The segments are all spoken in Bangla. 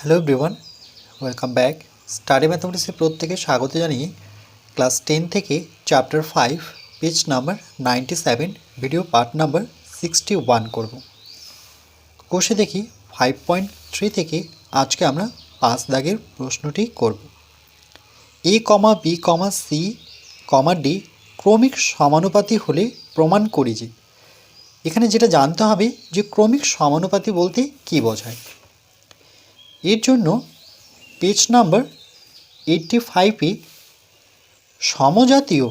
Hello everyone, welcome back. Study ম্যাথমেটিক্সে প্রত্যেকে স্বাগত জানিয়ে ক্লাস 10 থেকে chapter 5 page number 97 video part number 61 করব। কোষে দেখি 5.3 থেকে আজকে আমরা 5 দাগের প্রশ্নটি করব। এ comma B comma C comma D ক্রমিক সমানুপাতি হলে প্রমাণ করি যে। এখানে যেটা জানতে হবে যে ক্রমিক সমানুপাতি বলতে কী বোঝায়। এর জন্য পেজ নাম্বার 85-এ সমজাতীয়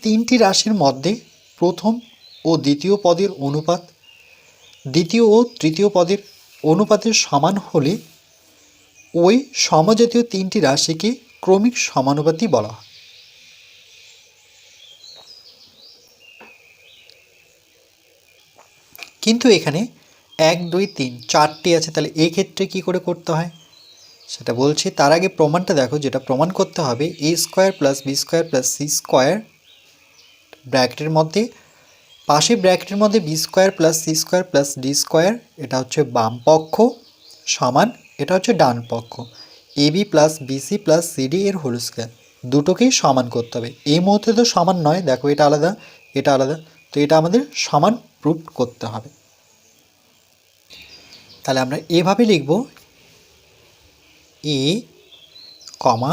তিনটি রাশির মধ্যে প্রথম ও দ্বিতীয় পদের অনুপাত দ্বিতীয় ও তৃতীয় পদের অনুপাতের সমান হলে ওই সমজাতীয় তিনটি রাশিকে ক্রমিক সমানুপাতি বলা হয়। কিন্তু এখানে 1, 2, 3 4টি আছে, তাহলে এই ক্ষেত্রে কী করে করতে হয় সেটা বলছি। তার আগে প্রমাণটা দেখো, যেটা প্রমাণ করতে হবে a square plus B square plus C square ব্র্যাকেটের মধ্যে পাশে ব্র্যাকেটের মধ্যে B square plus C square plus D square, এটা হচ্ছে বাম পক্ষ, সমান এটা হচ্ছে ডান পক্ষ। A B plus BC plus CD এর হোল স্কোয়ার, দুটোকেই সমান করতে হবে। এই মুহূর্তে তো সমান নয়, দেখো এটা আলাদা এটা আলাদা, তো এটা আমাদের সমান প্রুফ করতে হবে। তাহলে আমরা এভাবে লিখব, এ comma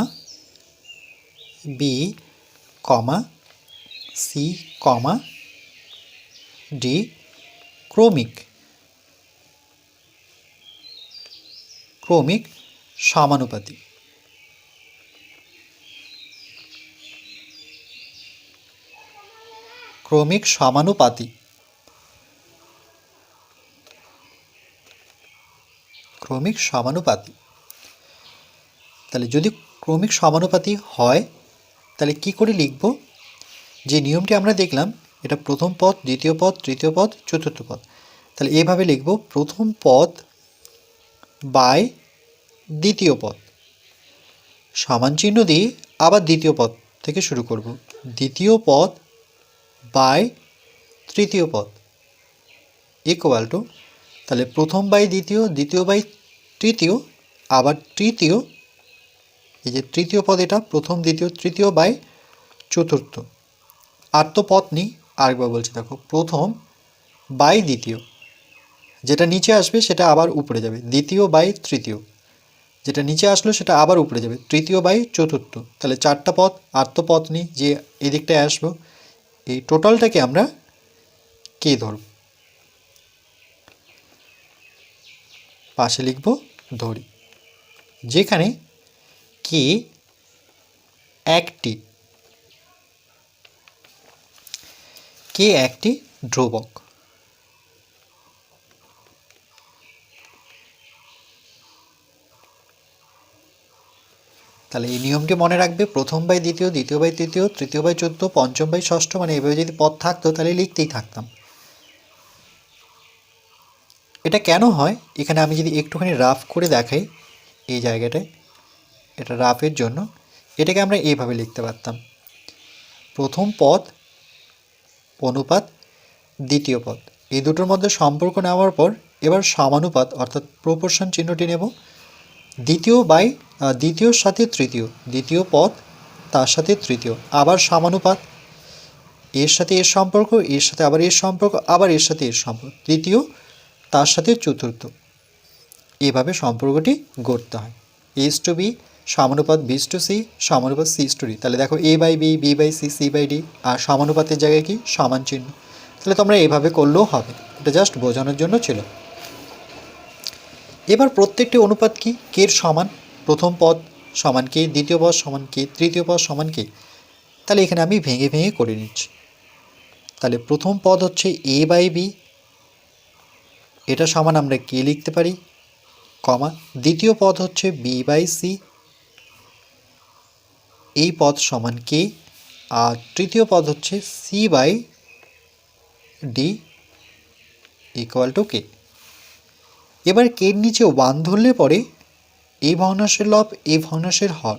B comma C comma D ক্রমিক সমানুপাতি। ক্রমিক সমানুপাতি তাহলে যদি ক্রমিক সমানুপাতি হয় তাহলে কি করে লিখব, যে নিয়মটি আমরা দেখলাম এটা প্রথম পদ, দ্বিতীয় পদ, তৃতীয় পদ, চতুর্থ পদ। তাহলে এভাবে লিখব, প্রথম পদ বাই দ্বিতীয় পদ, সমান চিহ্ন দিয়ে আবার দ্বিতীয় পদ থেকে শুরু করব, দ্বিতীয় পদ বাই তৃতীয় পদ ইকুয়াল টু, তাহলে প্রথম বাই দ্বিতীয়, দ্বিতীয় বাই তৃতীয়, আবার তৃতীয়, এই যে তৃতীয় পদ এটা প্রথম দ্বিতীয় তৃতীয় বাই চতুর্থ। আর তো পদ নেই, আরেকবার বলছি দেখো, প্রথম বাই দ্বিতীয়, যেটা নিচে আসবে সেটা আবার উপরে যাবে, দ্বিতীয় বাই তৃতীয়, যেটা নিচে আসলো সেটা আবার উপরে যাবে, তৃতীয় বাই চতুর্থ। তাহলে চারটা পদ, আর তো পদ নেই যে এদিকটায় আসবো। এই টোটালটাকে আমরা কে ধরব, পাশে লিখব ধরি, যেখানে কে একটি ধ্রুবক। তাহলে এই নিয়মটি মনে রাখবে, প্রথম বাই দ্বিতীয়, দ্বিতীয় বাই তৃতীয়, তৃতীয় বাই চতুর্থ, পঞ্চম বাই ষষ্ঠ, মানে এভাবে যদি পদ থাকতো তাহলে লিখতেই থাকতাম। এটা কেন হয় এখানে আমি যদি একটুখানি রাফ করে দেখাই, এই জায়গাটায় এটা রাফের জন্য, এটাকে আমরা এইভাবে লিখতে পারতাম, প্রথম পদ অনুপাত দ্বিতীয় পদ, এই দুটোর মধ্যে সম্পর্ক নেওয়ার পর এবার সমানুপাত অর্থাৎ প্রপোর্শন চিহ্নটি নেব, দ্বিতীয়র সাথে তৃতীয়, দ্বিতীয় পদ তার সাথে তৃতীয়, আবার সমানুপাত, এর সাথে এর সম্পর্ক, এর সাথে আবার এর সম্পর্ক, আবার এর সাথে এর সম্পর্ক, তৃতীয় তার সাথে চতুর্থ, এভাবে সম্পর্কটি গড়তে হয়। এস টু বি সমানুপাত বিস টু সি সমানুপাত সিস টু ডি। তাহলে দেখো A by B, B by C, C by D, আর সমানুপাতের জায়গায় কি সমান চিহ্ন। তাহলে তোমরা এভাবে করলেও হবে, এটা জাস্ট বোঝানোর জন্য ছিল। এবার প্রত্যেকটি অনুপাত কি কের সমান, প্রথম পদ সমান কে, দ্বিতীয় পদ সমান কে, তৃতীয় পদ সমান কে। তাহলে এখানে আমি ভেঙে ভেঙে করে নিচ্ছি। তাহলে প্রথম পদ হচ্ছে এ বাই বি, এটা সমান আমরা কে লিখতে পারি, কমা, দ্বিতীয় পদ হচ্ছে বি বাই সি, এই পদ সমান কে, আর তৃতীয় পদ হচ্ছে C by D equal to K. এবার কের নিচে 1 ধরলে পরে এই ভগ্নাংশের লব এই ভগ্নাংশের হর,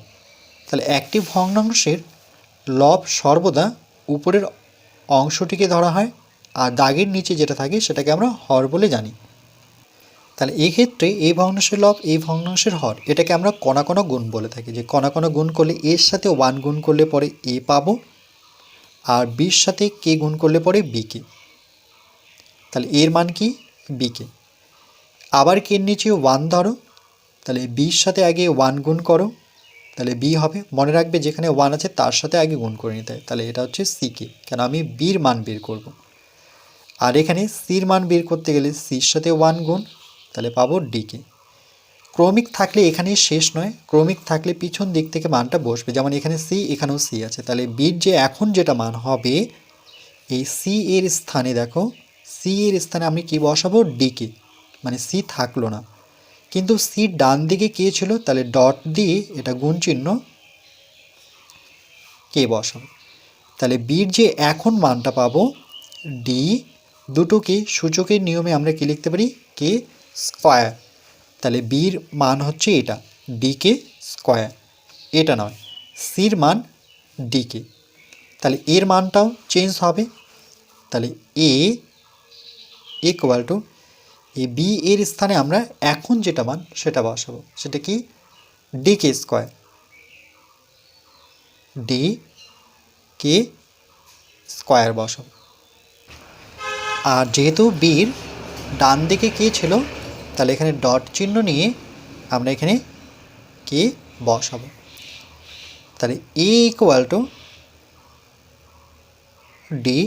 তাহলে একটি ভগ্নাংশের লব সর্বদা উপরের অংশটিকে ধরা হয়, আর দাগের নিচে যেটা থাকে সেটাকে আমরা হর বলে জানি। তাহলে এই ক্ষেত্রে এই ভগ্নাংশের লব এই ভগ্নাংশের হর এটাকে আমরা কণা কণা গুণ বলে থাকি, যে কণা কণা গুণ করলে এর সাথে 1 গুণ করলে পরে এ পাবো, আর বির সাথে কে গুণ করলে পরে বিকে। তাহলে এর মান কি বিকে। আবার কে নিচে 1 ধরো, তাহলে বির সাথে আগে 1 গুণ করো, তাহলে বি হবে। মনে রাখবে যেখানে 1 আছে তার সাথে আগে গুণ করে নিতে হয়, তাহলে এটা হচ্ছে সিকে, কেন আমি বির মান বের করব। আর এখানে সির মান বের করতে গেলে সির সাথে 1 গুণ, তাহলে পাবো ডিকে। ক্রমিক থাকলে এখানেই শেষ নয়, ক্রমিক থাকলে পিছন দিক থেকে মানটা বসবে, যেমন এখানে সি এখানেও সি আছে, তাহলে বির যে এখন যেটা মান হবে এই সি এর স্থানে, দেখো সি এর স্থানে আমি কি বসাবো ডিকে, মানে সি থাকলো না, কিন্তু সি ডান দিকে কে ছিল, তাহলে ডট দিয়ে এটা গুণ চিহ্ন কে বসাবো। তাহলে বির যে এখন মানটা পাবো ডি, দুটোকে সূচকের নিয়মে আমরা কি লিখতে পারি কে স্কোয়ার। তাহলে বির মান হচ্ছে এটা ডিকে স্কোয়ার, এটা নয়, সির মান ডিকে। তাহলে এর মানটাও চেঞ্জ হবে, তাহলে এ ইকুয়াল টু এই বি এর স্থানে আমরা এখন যেটা মান সেটা বসাবো, সেটা কি decay square, D K square বসাবো। আর যেহেতু বির ডান দিকে কে ছিল, তাহলে এখানে ডট চিহ্ন নিয়ে আমরা এখানে কে বসাবো। তাহলে এ ইকুয়াল টু ডি,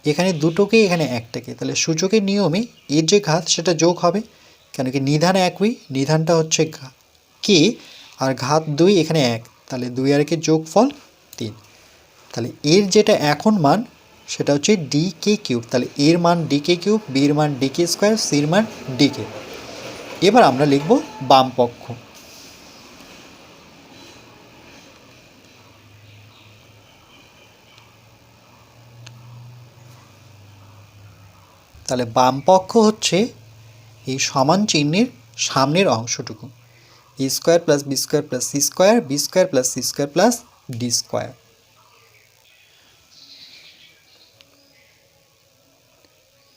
এখানে দুটোকে এখানে একটাকে, তাহলে সূচকের নিয়মে এর যে ঘাত সেটা যোগ হবে, কেন কি নিধান একই, নিধানটা হচ্ছে কে আর ঘাত 2 এখানে 1, তাহলে 2 আর একে যোগফল 3। তাহলে এর যেটা এখন মান সেটা হচ্ছে ডি কে কিউব, তাহলে এর মান ডি কে কিউব, বির মান ডি কে স্কোয়ার, সির মান ডি কে। এবার আমরা লিখব বাম পক্ষ। তাহলে বাম পক্ষ হচ্ছে এই সমান চিহ্নের সামনের অংশটুকু, A square plus B square plus C square, B square plus C square plus D square.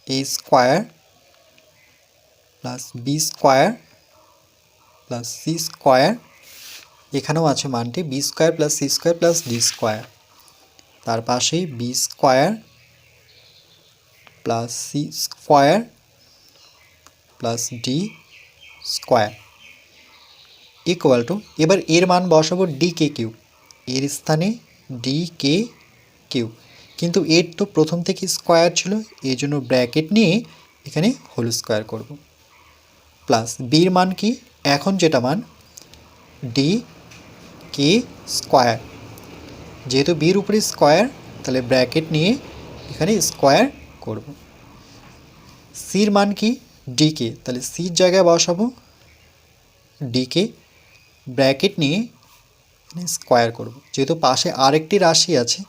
A square plus B square plus C square, এখানেও আছে মানটি B square plus C square plus D square, তার পাশেই B square plus C square plus D square equal to, এবার এর মান বসাবো ডি কে কিউব, এর স্থানে ডি কে কিউব, কিন্তু এর তো প্রথম থেকে স্কোয়ার ছিল এই জন্য ব্র্যাকেট নিয়ে এখানে হোল স্কোয়ার করব, প্লাস বির মান কি এখন যেটা মান ডি কে স্কোয়ার, যেহেতু বির উপরে স্কোয়ার তাহলে ব্র্যাকেট নিয়ে এখানে স্কোয়ার করব। সির মান কি ডিকে, তাহলে সির জায়গায় বসাবো ডিকে, ব্র্যাকেট নিয়ে এখানে স্কোয়ার করব, যেহেতু পাশে আরেকটি রাশি আছে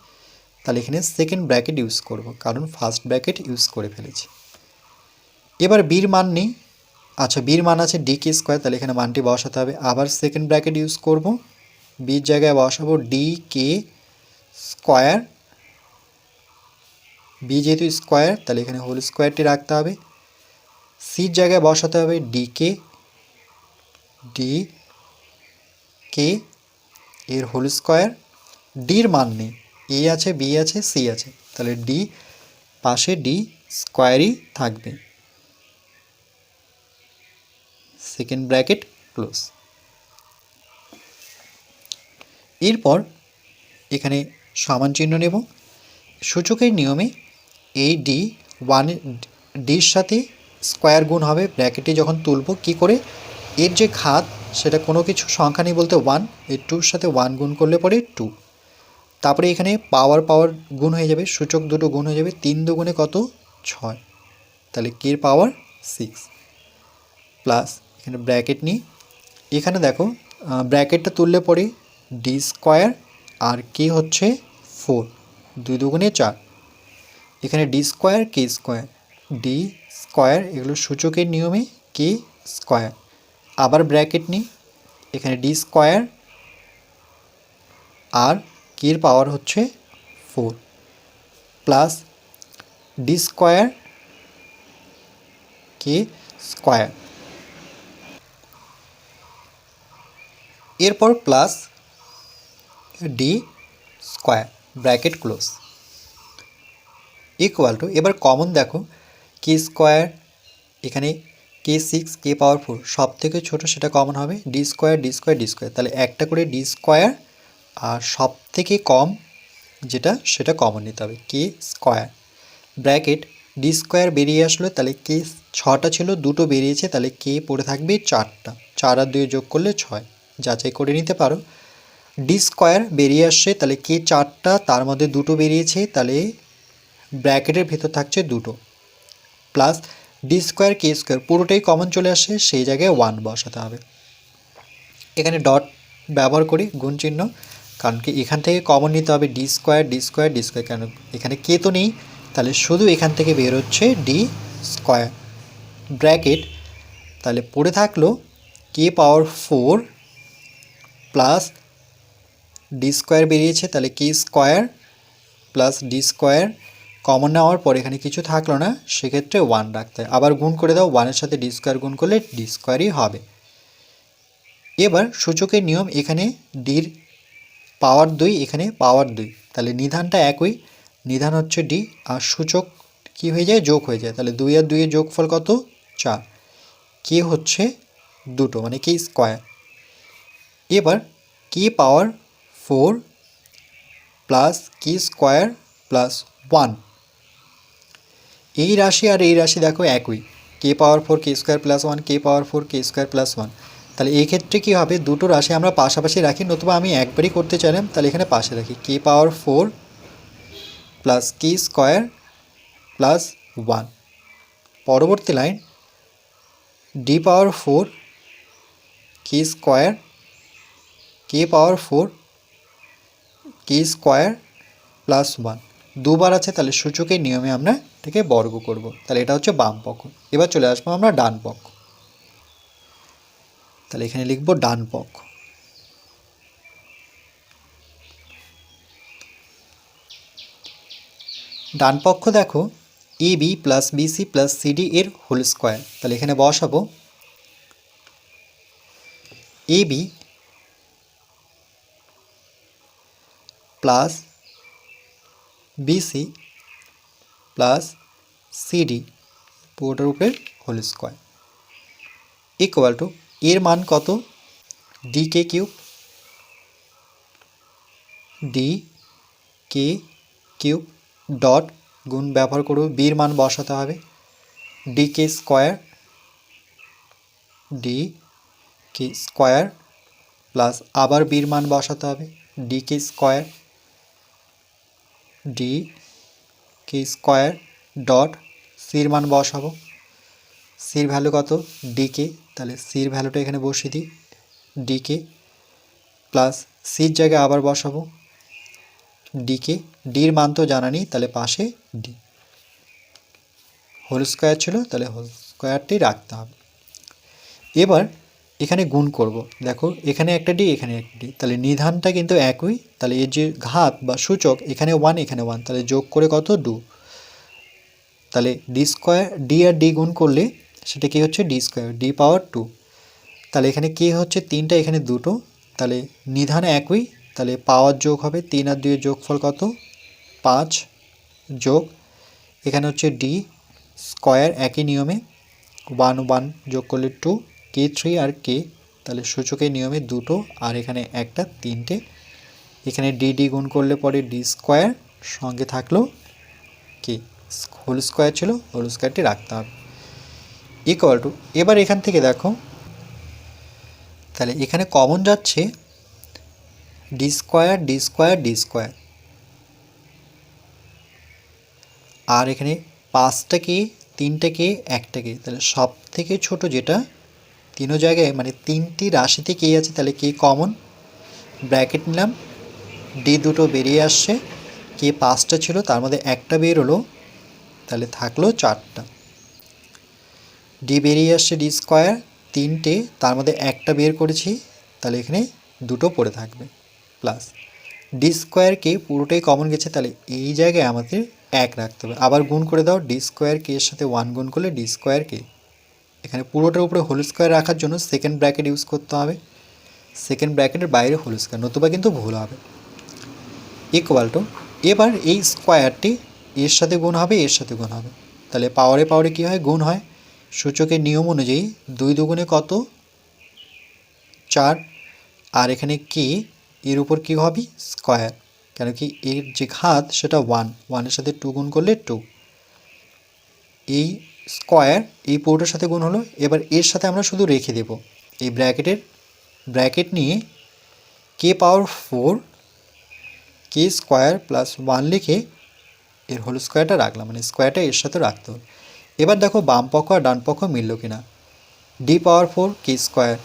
তাহলে এখানে সেকেন্ড ব্র্যাকেট ইউজ করব, কারণ ফার্স্ট ব্র্যাকেট ইউজ করে ফেলেছি। এবার বির মান নেই, আচ্ছা বির মান আছে ডি কে স্কোয়ার, তাহলে এখানে মানটি বসাতে হবে, আবার সেকেন্ড ব্র্যাকেট ইউজ করব, বির জায়গায় বসাবো ডি কে স্কোয়ার, বি যেহেতু স্কোয়ার তাহলে এখানে হোল স্কোয়ারটি রাখতে হবে, সির জায়গায় বসাতে হবে ডি কে এর হোল স্কোয়ার, ডির মান নেই, এ আছে বি আছে সি আছে, তাহলে ডি পাশে ডি স্কোয়ারই থাকবে, সেকেন্ড ব্র্যাকেট ক্লোজ। এরপর এখানে সমান চিহ্ন নেব, সূচকের নিয়মে এই ডি ওয়ান ডির সাথে স্কোয়ার গুণ হবে, ব্র্যাকেটে যখন তুলব কি করে, এর যে ঘাত সেটা কোনো কিছু সংখ্যা নেই বলতে 1, এর 2-র সাথে 1 গুণ করলে পরে 2, তারপরে এখানে পাওয়ার গুণ হয়ে যাবে, সূচক দুটো গুণ হয়ে যাবে, 3 দুগুণে কত 6, তাহলে কের পাওয়ার 6, প্লাস এখানে ব্র্যাকেট নিই, এখানে দেখো ব্র্যাকেটটা তুললে পরে ডি স্কোয়ার আর কে হচ্ছে 4, 2 দুগুণে 4, এখানে ডি স্কোয়ার কে স্কোয়ার, ডি স্কোয়ার এগুলো সূচকের নিয়মে কে স্কোয়ার, আবার ব্র্যাকেট নিই, এখানে ডি স্কোয়ার আর কের পাওয়ার হচ্ছে 4 প্লাস ডি স্কোয়ার কে স্কোয়ার, এরপর plus D square bracket close equal to, এবার কমন দেখো কে স্কোয়ার, এখানে কে সিক্স কে পাওয়ার ফোর সব থেকে ছোটো সেটা কমন হবে, D square D square D square, তাহলে একটা করে ডি স্কোয়ার আর সব থেকে কম যেটা সেটা কমন নিতে হবে কে স্কোয়ার ব্র্যাকেট ডি স্কোয়ার বেরিয়ে আসলো, তাহলে কে ছটা ছিল দুটো বেরিয়েছে, তাহলে কে পড়ে থাকবে চারটা, 4 আর 2 যোগ করলে 6, যাচাই করে নিতে পারো। ডি স্কোয়ার বেরিয়ে আসছে, তাহলে কে চারটা তার মধ্যে দুটো বেরিয়েছে, তাহলে ব্র্যাকেটের ভেতর থাকছে দুটো, প্লাস ডি স্কোয়ার কে স্কোয়ার পুরোটাই কমন চলে আসে, সেই জায়গায় 1 বসাতে হবে। এখানে ডট ব্যবহার করি গুণ চিহ্ন, কারণ কি এখান থেকে কমন নিতে হবে D square D square D square, কেন এখানে কে তো নেই, তাহলে শুধু এখান থেকে বের হচ্ছে ডি স্কোয়ার ব্র্যাকেট, তাহলে পড়ে থাকলো K power 4 plus D square বেরিয়েছে, তাহলে K square plus D square common নেওয়ার পর এখানে কিছু থাকলো না, সেক্ষেত্রে 1 রাখতে হয়, আবার গুণ করে দাও, 1-এর সাথে ডি স্কোয়ার গুণ করলে ডি স্কোয়ারই হবে। এবার সূচকের নিয়ম, এখানে ডির পাওয়ার 2 এখানে পাওয়ার 2, তাহলে নিধানটা একই, নিধান হচ্ছে ডি আর সূচক কি হয়ে যায় যোগ হয়ে যায়, তাহলে 2 আর 2 এর যোগফল কত 4, কে হচ্ছে দুটো মানে কে স্কোয়ার। এবার কে পাওয়ার 4 প্লাস কে স্কোয়ার প্লাস 1, এই রাশি আর এই রাশি দেখো একই, কে পাওয়ার 4 কে স্কোয়ার প্লাস 1 কে পাওয়ার 4 কে স্কোয়ার প্লাস 1, তাহলে এই ক্ষেত্রে কী হবে দুটো রাশি আমরা পাশাপাশি রাখি, নতুবা আমি একবারই করতে চাইলাম, তাহলে এখানে পাশে রাখি কে পাওয়ার 4 প্লাস কে স্কোয়ার প্লাস 1। পরবর্তী লাইন ডি পাওয়ার 4 কে স্কোয়ার কে পাওয়ার 4 কে স্কোয়ার প্লাস 1, দুবার আছে, তাহলে সূচকের নিয়মে আমরা এটাকে বর্গ করব, তাহলে এটা হচ্ছে বাম পক্ষ। এবার চলে আসবো আমরা ডান পক্ষ, তাহলে এখানে লিখব ডান পক্ষ। ডান পক্ষ দেখো A B plus BC plus CD এর হোল স্কোয়ার, তাহলে এখানে বসাবো A B plus BC plus CD পুরোটার উপরে হোল স্কোয়ার ইকুয়াল টু, এর মান কত D K cube, D K cube dot গুণ ব্যবহার করব, বির মান বসাতে হবে D K square D K square plus আবার বির মান বসাতে হবে D K square D K square dot সির মান বসাবো, সির ভ্যালু কত ডি কে, তাহলে সির ভ্যালুটা এখানে বসিয়ে দিই ডি কে প্লাস সির জায়গায় আবার বসাবো ডি কে, ডির মান তো জানা নেই, তাহলে পাশে ডি, হোল স্কোয়ার ছিল তাহলে হোল স্কোয়ারটি রাখতে হবে। এবার এখানে গুণ করব, দেখো এখানে একটা ডি এখানে একটা ডি, তাহলে নিধানটা কিন্তু একই, তাহলে এর যে ঘাত বা সূচক এখানে 1 এখানে 1, তাহলে যোগ করে কত 2, তাহলে ডি স্কোয়ার ডি আর ডি গুণ করলে সেটা কি হচ্ছে ডি স্কোয়ার ডি পাওয়ার 2, তাহলে এখানে কে হচ্ছে 3টা এখানে 2টো, তাহলে নিধান একই, তাহলে পাওয়ার যোগ হবে 3 আর 2 এর যোগফল কত 5 যোগ এখানে হচ্ছে ডি স্কোয়ার একই নিয়মে 1 1 যোগ করলে 2 কে 3 আর কে, তাহলে সূচকের নিয়মে দুটো আর এখানে একটা 3টে, এখানে ডি ডি গুণ করলে পরে ডি স্কোয়ার সঙ্গে থাকলো কে হোল স্কোয়ার ছিল, হোল স্কোয়ারটি রাখতে হবে ইকুয়াল টু, এবার এখান থেকে দেখো তাহলে এখানে কমন যাচ্ছে D square D square D square, আর এখানে 5টাকে 3টাকে 1টাকে, তাহলে সব থেকে ছোট যেটা তিনও জায়গায় মানে 3টি রাশিতে কে আছে, তাহলে কে কমন ব্র্যাকেট নিলাম, ডি দুটো বেরিয়ে আসছে, কে 5টা ছিল তার মধ্যে একটা বের হলো, তাহলে থাকলো 4টা, ডি বেরিয়ে আসছে ডি স্কোয়ার 3টে তার মধ্যে একটা বের করেছি, তাহলে এখানে দুটো পড়ে থাকবে, প্লাস ডি স্কোয়ারকে পুরোটাই কমন গেছে, তাহলে এই জায়গায় আমাদের 1 রাখতে হবে, আবার গুণ করে দাও ডি স্কোয়ার কে এর সাথে 1 গুণ করলে ডি স্কোয়ার কে, এখানে পুরোটার উপরে হোল স্কোয়ার রাখার জন্য সেকেন্ড ব্র্যাকেট ইউজ করতে হবে, সেকেন্ড ব্র্যাকেটের বাইরে হোল স্কোয়ার, নতুবা কিন্তু ভুল হবে। ইকুয়াল টু, এবার এই স্কোয়ারটি এর সাথে গুণ হবে, এর সাথে গুণ হবে, তাহলে পাওয়ারে পাওয়ারে কী হয়, গুণ হয়। সূচকের নিয়ম অনুযায়ী 2 দুগুণে কত, 4, আর এখানে কি এর উপর কী হবে, স্কোয়ার, কেন কি এর যে ঘাত সেটা 1, 1-এর সাথে 2 গুণ করলে 2, এই স্কোয়ার এই পুরোটার সাথে গুণ হলো। এবার এর সাথে আমরা শুধু রেখে দেব এই ব্র্যাকেট নিয়ে কে পাওয়ার 4 কে স্কোয়ার প্লাস 1 লিখে এর হোল স্কোয়ারটা রাখলাম, মানে স্কোয়ারটা এর সাথে রাখতে হবে। এবার দেখো বাম পক্ষ আর ডান পক্ষ মিলল কিনা। ডি পাওয়ার 4 কে স্কোয়ার,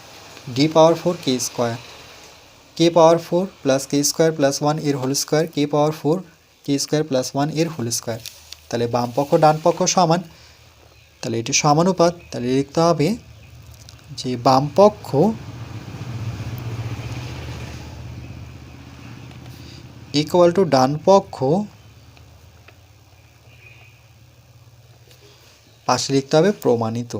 ডি পাওয়ার 4 কে স্কোয়ার, কে পাওয়ার 4 প্লাস কে স্কোয়ার প্লাস 1 এর হোল স্কোয়ার, কে পাওয়ার 4 কে স্কোয়ার প্লাস 1 এর হোল স্কোয়ার। তাহলে বাম পক্ষ ডান পক্ষ সমান, তাহলে এটি সমানুপাত। তাহলে লিখতে হবে যে বাম পক্ষ ইকুয়াল টু ডান পক্ষ, পাশে লিখতে হবে প্রমাণিত।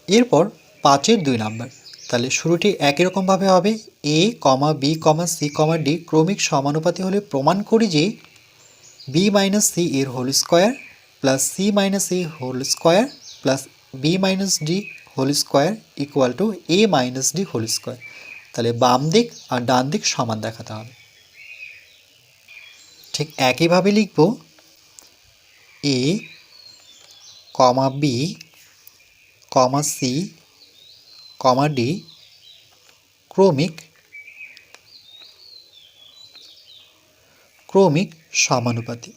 এরপর 5-এর 2 নাম্বার, তাহলে শুরুটি একই রকমভাবে হবে, A comma B comma C comma D ক্রমিক সমানুপাতি হলে প্রমাণ করি যে বি মাইনাস সি এর whole square plus C minus A whole square plus B minus D whole square equal to A minus D whole square. তাহলে বাম দিক আর ডান দিক সমান দেখাতে হবে। ঠিক একইভাবে লিখব এ comma B comma C comma D ক্রমিক সমানুপাতি।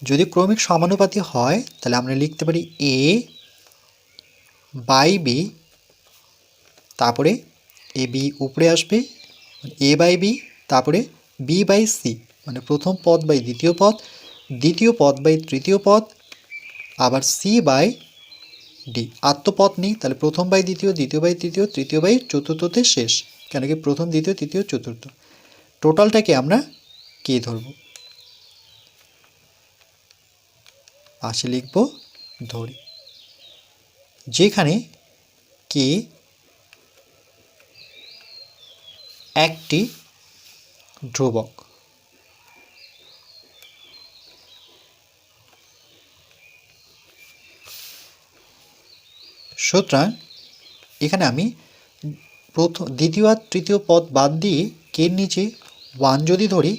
যদি ক্রমিক সমানুপাতি হয় তাহলে আমরা লিখতে পারি এ বাই বি, তারপরে এ বি উপরে আসবে, এ বাই বি, তারপরে বি বাই সি, মানে প্রথম পদ বাই দ্বিতীয় পদ, দ্বিতীয় পদ বাই তৃতীয় পদ, আবার সি বাই ডি। আত্মপদ নেই, তাহলে প্রথম বাই দ্বিতীয়, দ্বিতীয় বাই তৃতীয়, তৃতীয় বাই চতুর্থতে শেষ, কেন কি প্রথম দ্বিতীয় তৃতীয় চতুর্থ, টোটালটাকে আমরা কে ধরব, পাশে লিখব ধরি, যেখানে কে একটি ধ্রুবক। সুতরাং এখানে আমি দ্বিতীয় আর তৃতীয় পদ বাদ দিয়ে কের নিচে 1 যদি ধরি,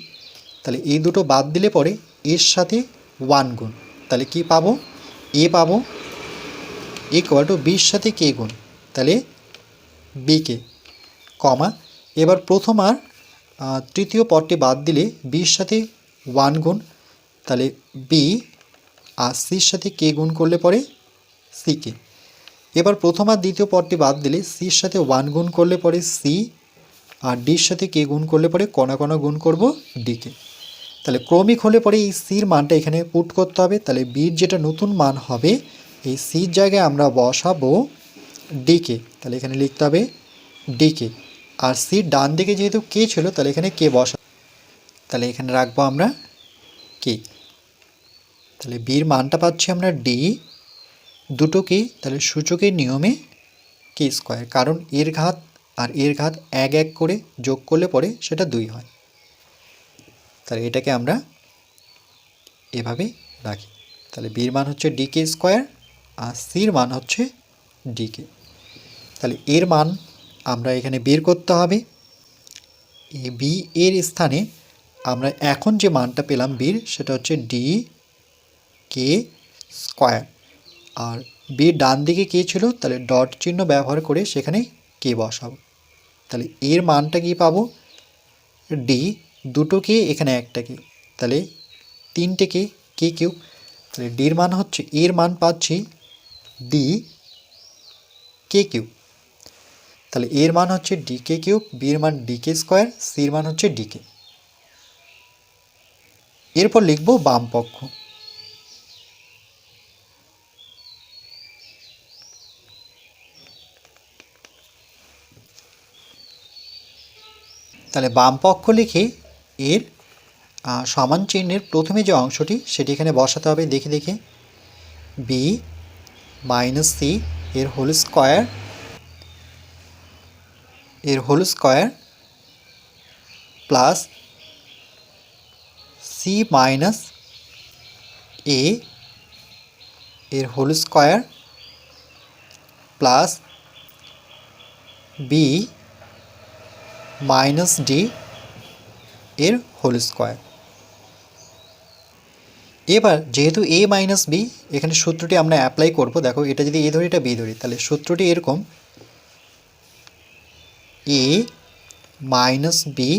তাহলে এই দুটো বাদ দিলে পরে এর সাথে 1 গুণ, তাহলে কি পাবো, এ পাবো ইকুয়াল টু বির সাথে কে গুণ, তাহলে বিকে, কমা, এবার প্রথম আর তৃতীয় পদটি বাদ দিলে বির সাথে 1 গুণ, তাহলে বি, আর সির সাথে কে গুণ করলে পরে সিকে। এবার প্রথম আর দ্বিতীয় পদটি বাদ দিলে সির সাথে 1 গুণ করলে পরে সি, আর ডির সাথে কে গুণ করলে পরে কণা কণা গুণ করব ডিকে। তাহলে ক্রমিক হলে পরে এই সির মানটা এখানে পুট করতে হবে, তাহলে বির যেটা নতুন মান হবে এই সির জায়গায় আমরা বসাবো ডিকে, তাহলে এখানে লিখতে হবে ডিকে, আর সির ডান দিকে যেহেতু কে ছিল তাহলে এখানে কে বসা, তাহলে এখানে রাখবো আমরা কে। তাহলে বির মানটা পাচ্ছি আমরা ডি, দুটো কে, তাহলে সূচকের নিয়মে কে স্কোয়ার, কারণ এর ঘাত আর এর ঘাত 1 করে যোগ করলে পরে সেটা 2 হয়, তাহলে এটাকে আমরা এভাবে রাখি। তাহলে বির মান হচ্ছে ডি কে স্কোয়ার আর সির মান হচ্ছে ডি কে। তাহলে এর মান আমরা এখানে বের করতে হবে, এই বি এর স্থানে আমরা এখন যে মানটা পেলাম বির সেটা হচ্ছে ডি কে স্কোয়ার। আর বির ডান দিকে কে ছিল, তাহলে ডট চিহ্ন ব্যবহার করে সেখানে কে বসাবো। তাহলে এর মানটা কি পাবো, ডি দুটো কে, এখানে একটা কে, তাহলে তিনটে কে, কে কিউব। তাহলে ডির মান হচ্ছে, এর মান পাচ্ছি ডি কে কিউব। তাহলে এর মান হচ্ছে ডি কে কিউব, বির মান ডি কে স্কোয়ার, সির মান হচ্ছে ডি কে। এরপর লিখব বাম পক্ষ। তাহলে বাম পক্ষ লিখে এর সমান চিহ্নের প্রথমে যে অংশটি সেটি এখানে বসাতে হবে দেখে দেখে। বি মাইনাস সি এর whole square, plus C minus A এর whole square, plus B minus D এর হোল স্কোয়ার। এবার যেহেতু এ মাইনাস বি, এখানে সূত্রটি আমরা অ্যাপ্লাই করব। দেখো এটা যদি এ ধরি, এটা বি ধরি, তাহলে সূত্রটি এরকম, এ মাইনাস বি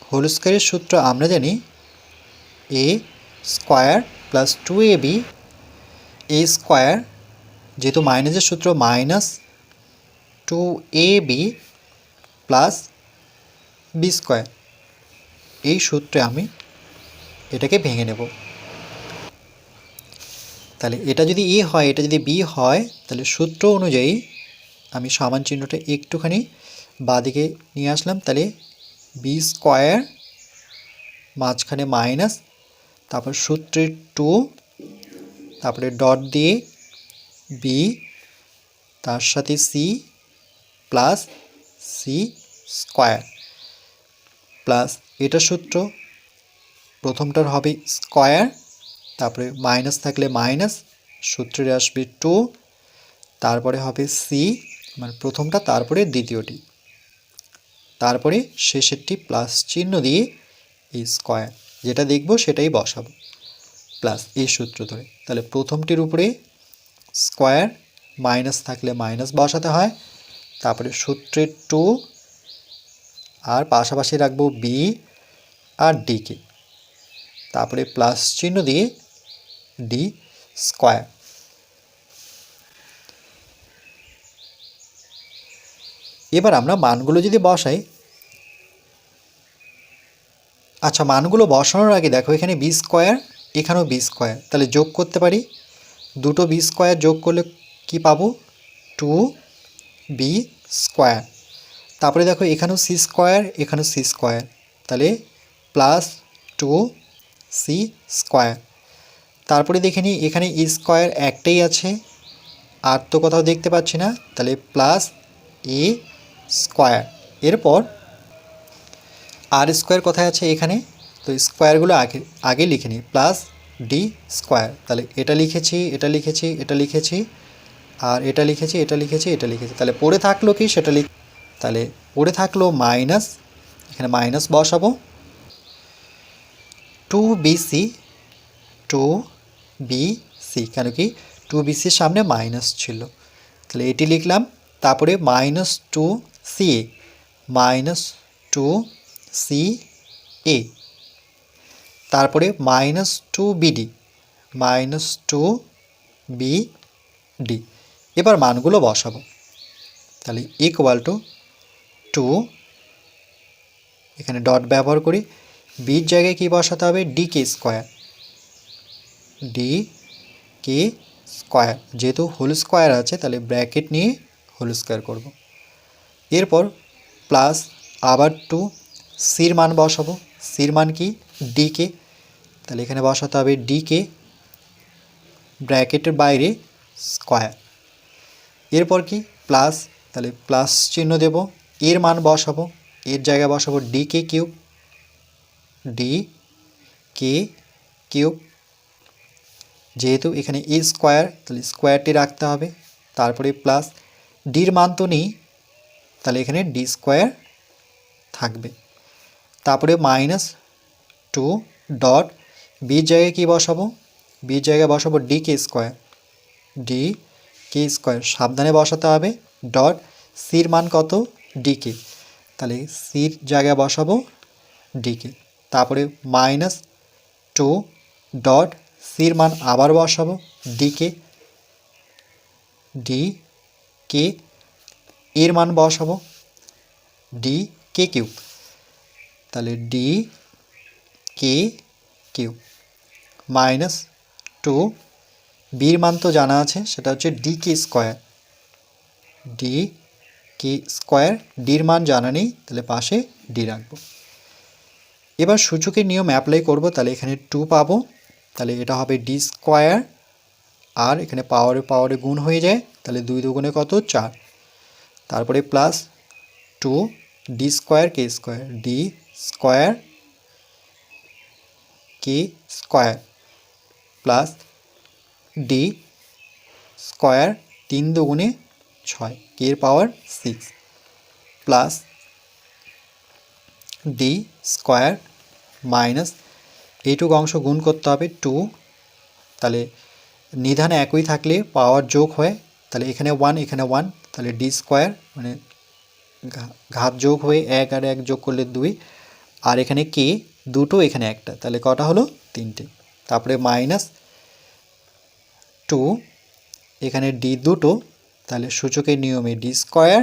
হোল স্কোয়ারের সূত্র আমরা জানি এ স্কোয়ার প্লাস 2ab এ স্কোয়ার, যেহেতু মাইনাসের সূত্র minus 2ab plus B square. এই সূত্রে আমি এটাকে ভেঙে নেব। তাহলে এটা যদি এ হয়, এটা যদি বি হয়, তাহলে সূত্র অনুযায়ী আমি সমান চিহ্নটা একটুখানি বাঁদিকে নিয়ে আসলাম। তাহলে বি স্কোয়ার মাঝখানে মাইনাস, তারপর সূত্রের 2, তারপরে ডট দিয়ে বি, তার সাথে C plus C square, plus এটা সূত্র প্রথমটার হবে স্কোয়ার, তারপরে মাইনাস থাকলে মাইনাস, সূত্রে আসবে 2, তারপরে হবে সি মানে প্রথমটা, তারপরে দ্বিতীয়টি, তারপরে শেষেরটি প্লাস চিহ্ন দিয়ে এই স্কোয়ার, যেটা দেখব সেটাই বসাবো প্লাস এই সূত্র ধরে। তাহলে প্রথমটির উপরে স্কোয়ার, মাইনাস থাকলে মাইনাস বসাতে হয়, তারপরে সূত্রের 2, আর পাশাপাশি রাখবো বি আর ডিকে, তারপরে প্লাস চিহ্ন দিয়ে ডি স্কোয়ার। এবার আমরা মানগুলো যদি বসাই, আচ্ছা মানগুলো বসানোর আগে দেখো এখানে বি স্কোয়ার, এখানেও বি স্কোয়ার, তাহলে যোগ করতে পারি। দুটো বি স্কোয়ার যোগ করলে কি পাবো, 2b স্কোয়ার। তারপরে দেখো এখানেও সি স্কোয়ার, এখানেও সি স্কোয়ার, তাহলে প্লাস 2c স্কোয়ার। তারপরে দেখে নিই এখানে ই স্কোয়ার একটাই আছে, আর তো কোথাও দেখতে পাচ্ছি না, তাহলে প্লাস এ স্কোয়ার। এরপর আর স্কোয়ার কোথায় আছে, এখানে, তো স্কোয়ারগুলো আগে আগে লিখে নিই, প্লাস ডি স্কোয়ার। তাহলে এটা লিখেছি, এটা লিখেছি, এটা লিখেছি, আর এটা লিখেছি, এটা লিখেছি, এটা লিখেছি। তাহলে পড়ে থাকলো কি সেটা তাহলে পড়ে থাকলো মাইনাস, এখানে মাইনাস বসাবো, 2bc, 2bc, কেন কি 2bcর সামনে মাইনাস ছিল, তাহলে এটি লিখলাম। তারপরে মাইনাস 2ca, মাইনাস 2ca, তারপরে মাইনাস 2bd, মাইনাস 2bd। এবার মানগুলো বসাবো। তাহলে ইকুয়াল টু 2, এখানে ডট ব্যবহার করি, বির জায়গায় কি বসাতে হবে, D K square, D K square, যেহেতু হোল স্কোয়ার আছে তাহলে ব্র্যাকেট নিয়ে হোল স্কোয়ার করব। এরপর প্লাস আবার 2, সির মান বসাবো, সির মান কি ডি কে, তাহলে এখানে বসাতে হবে ডি কে, ব্র্যাকেটের বাইরে স্কোয়ার। এরপর কি প্লাস, তাহলে প্লাস চিহ্ন দেব, এর মান বসাবো, এর জায়গায় বসাবো D K cube, D K cube, যেহেতু এখানে এ স্কোয়ার তাহলে স্কোয়ারটি রাখতে হবে, তারপরে প্লাস ডির মান তো নেই, তাহলে এখানে ডি স্কোয়ার থাকবে। তারপরে -2 ডট বির জায়গায় কী বসাবো, বির জায়গায় বসাবো decay square, D K square সাবধানে বসাতে হবে, ডট সির মান কত ডিকে, তাহলে সির জায়গায় বসাবো ডিকে। তারপরে -2 ডট সির মান আবার বসাবো ডিকে, ডি কে এর মান বসাবো ডি কে কিউব, তাহলে ডি কে কিউব -2 বির মান তো জানা আছে, সেটা হচ্ছে D K square, D K square, ডির মান জানা নেই, তাহলে পাশে ডি রাখবো। এবার সূচকের নিয়ম অ্যাপ্লাই করব, তাহলে এখানে 2 পাবো, তাহলে এটা হবে ডি স্কোয়ার, আর এখানে পাওয়ারে পাওয়ারে গুণ হয়ে যায়, তাহলে 2 দুগুণে কত 4, তারপরে প্লাস 2 ডি স্কোয়ার কে স্কোয়ার, ডি স্কোয়ার কে স্কোয়ার প্লাস ডি স্কোয়ার 3 দুগুণে 6 কে এর পাওয়ার 6 প্লাস ডি স্কোয়ার মাইনাস এইটুকু অংশ গুণ করতে হবে 2, তাহলে নিধানে একই থাকলে পাওয়ার যোগ হয়, তাহলে এখানে 1 এখানে 1, তাহলে ডি স্কোয়ার মানে ঘাত যোগ হয়ে 1 আর 1 যোগ করলে 2, আর এখানে কে দুটো এখানে একটা, তাহলে কটা হলো 3টে, তারপরে -2 এখানে ডি দুটো, তাহলে সূচকের নিয়মে ডি স্কোয়ার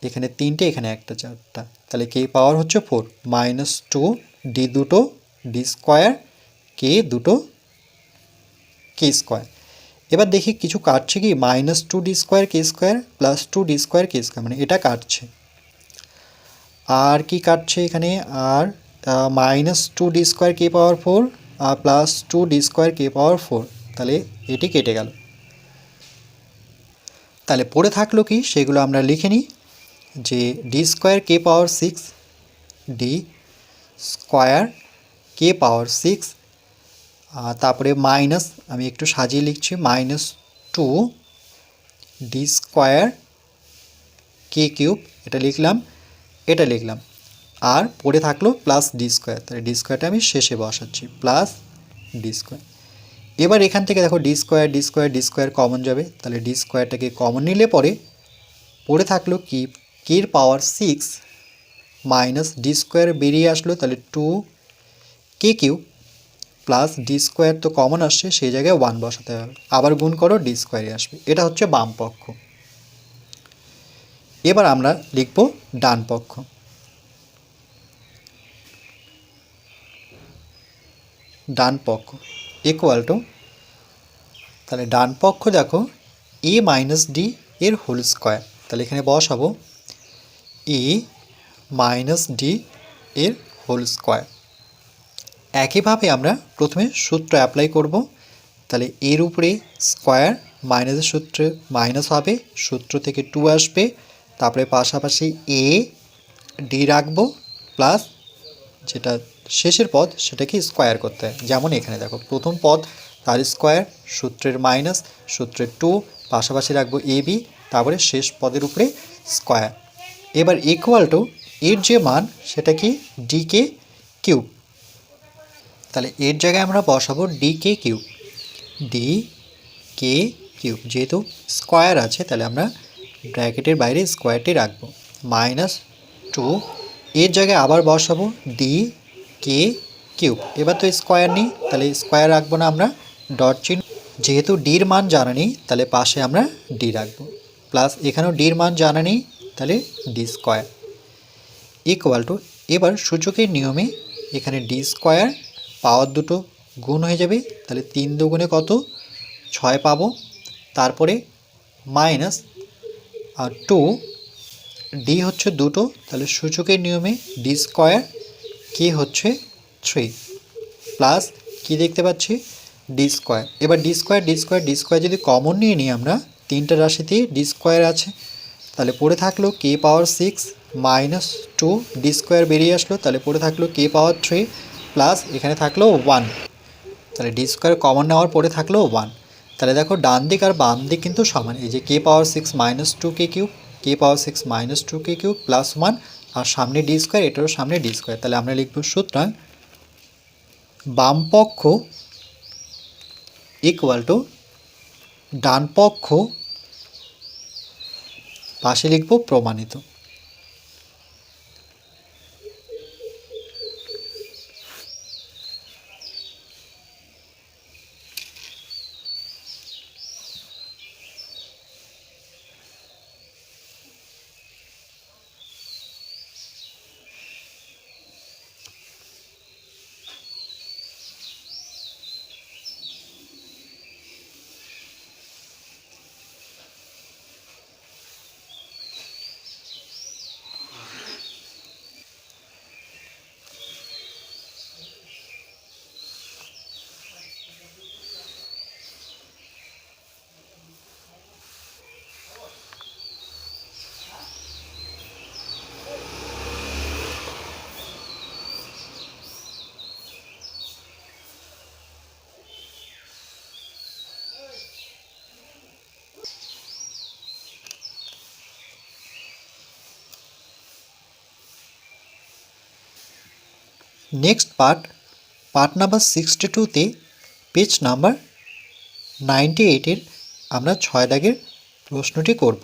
এখানে 3টে এখানে একটা 4টা, তাহলে কে পাওয়ার হচ্ছে 4, -2 ডি দুটো ডি স্কোয়ার কে দুটো কে স্কোয়ার। এবার দেখি কিছু কাটছে কি, -2 ডি স্কোয়ার কে স্কোয়ার প্লাস 2 ডি স্কোয়ার কে স্কোয়ার, মানে এটা কাটছে। আর কি কাটছে এখানে, আর -2 ডি স্কোয়ার কে পাওয়ার 4 আর প্লাস 2 ডি স্কোয়ার কে পাওয়ার 4, তাহলে এটি কেটে গেল। তাহলে পড়ে থাকলো কি সেগুলো আমরা লিখে নিই, যে ডি স্কোয়ার কে পাওয়ার 6, ডি স্কোয়ার কে পাওয়ার 6, তারপরে মাইনাস আমি একটু সাজিয়ে লিখছি -2 ডি স্কোয়ার কে কিউব, এটা লিখলাম, এটা লিখলাম, আর পড়ে থাকলো প্লাস ডি স্কোয়ার, তাহলে ডি স্কোয়ারটা আমি শেষে বসাচ্ছি, প্লাস ডি স্কোয়ার। এবার এখান থেকে দেখো D square D square D square common যাবে, তাহলে ডি স্কোয়ারটাকে কমন নিলে পরে পড়ে থাকলো কি কে এর পাওয়ার 6 মাইনাস ডি স্কোয়ার বেরিয়ে আসলো, তাহলে 2 K cube plus D square তো কমন আসছে, সেই জায়গায় 1 বসাতে হবে, আবার গুণ করো ডি স্কোয়ারই আসবে, এটা হচ্ছে বাম পক্ষ। এবার আমরা লিখব ডান পক্ষ, ডান পক্ষ ইকুয়াল টু, তাহলে ডান পক্ষ দেখো এ মাইনাস ডি এর হোল স্কোয়ার, তাহলে এখানে বসাবো এ মাইনাস ডি এর হোল স্কোয়ার। একইভাবে আমরা প্রথমে সূত্র অ্যাপ্লাই করব, তাহলে এর উপরে স্কোয়ার মাইনাসের সূত্রে মাইনাস হবে, সূত্র থেকে 2 আসবে, তারপরে পাশাপাশি এ ডি রাখবো, প্লাস যেটা শেষের পদ সেটাকে স্কোয়ার করতে হয়, যেমন এখানে দেখো প্রথম পদ তার স্কোয়ার, সূত্রের মাইনাস, সূত্রের 2, পাশাপাশি রাখবো এ বি, তারপরে শেষ পদের উপরে স্কোয়ার। এবার ইকুয়াল টু এর যে মান সেটা কি ডি কে কিউব, তাহলে এর জায়গায় আমরা বসাবো D K cube, D K cube, যেহেতু স্কোয়ার আছে তাহলে আমরা ব্র্যাকেটের বাইরে স্কোয়ারটি রাখবো, -2 এর জায়গায় আবার বসাবো ডি কে কিউব, এবার তো স্কোয়ার নেই তাহলে স্কোয়ার রাখবো না আমরা, ডট চিহ্ন, যেহেতু ডির মান জানা নেই তাহলে পাশে আমরা ডি রাখবো, প্লাস এখানেও ডির মান জানা নেই তাহলে ডি স্কোয়ার ইকুয়াল টু, এবার সূচকের নিয়মে এখানে ডি স্কোয়ার পাওয়ার দুটো গুণ হয়ে যাবে, তাহলে 3 দুগুণে কত 6 পাবো, তারপরে মাইনাস আর 2 ডি হচ্ছে দুটো, তাহলে সূচকের নিয়মে ডি স্কোয়ার কে হচ্ছে 3 প্লাস কি দেখতে পাচ্ছি ডি স্কোয়ার। এবার D square D square D square যদি কমন নিয়ে নিই আমরা, তিনটা রাশিতেই ডি স্কোয়ার আছে, তাহলে পড়ে থাকলো কে পাওয়ার 6 -2 ডি স্কোয়ার বেরিয়ে আসলো, তাহলে পড়ে থাকলো কে পাওয়ার 3 প্লাস এখানে থাকলো 1, তাহলে ডি স্কোয়ার কমন নেওয়ার পরে থাকলো 1, তাহলে দেখো ডান দিক আর বাম দিক কিন্তু সমান, এই যে কে পাওয়ার 6 -2 কে কিউব, কে পাওয়ার 6 -2 কে কিউব প্লাস 1 আর সামনে ডি স্কোয়ার, এটারও সামনে ডি স্কোয়ার। তাহলে আমরা লিখব সুতরাং বাম পক্ষ ইকুয়াল টু ডান পক্ষ, পাশে লিখব প্রমাণিত। নেক্সট পার্ট নাম্বার 62তে পেজ নাম্বার 98-এর আমরা 6 দাগের প্রশ্নটি করব।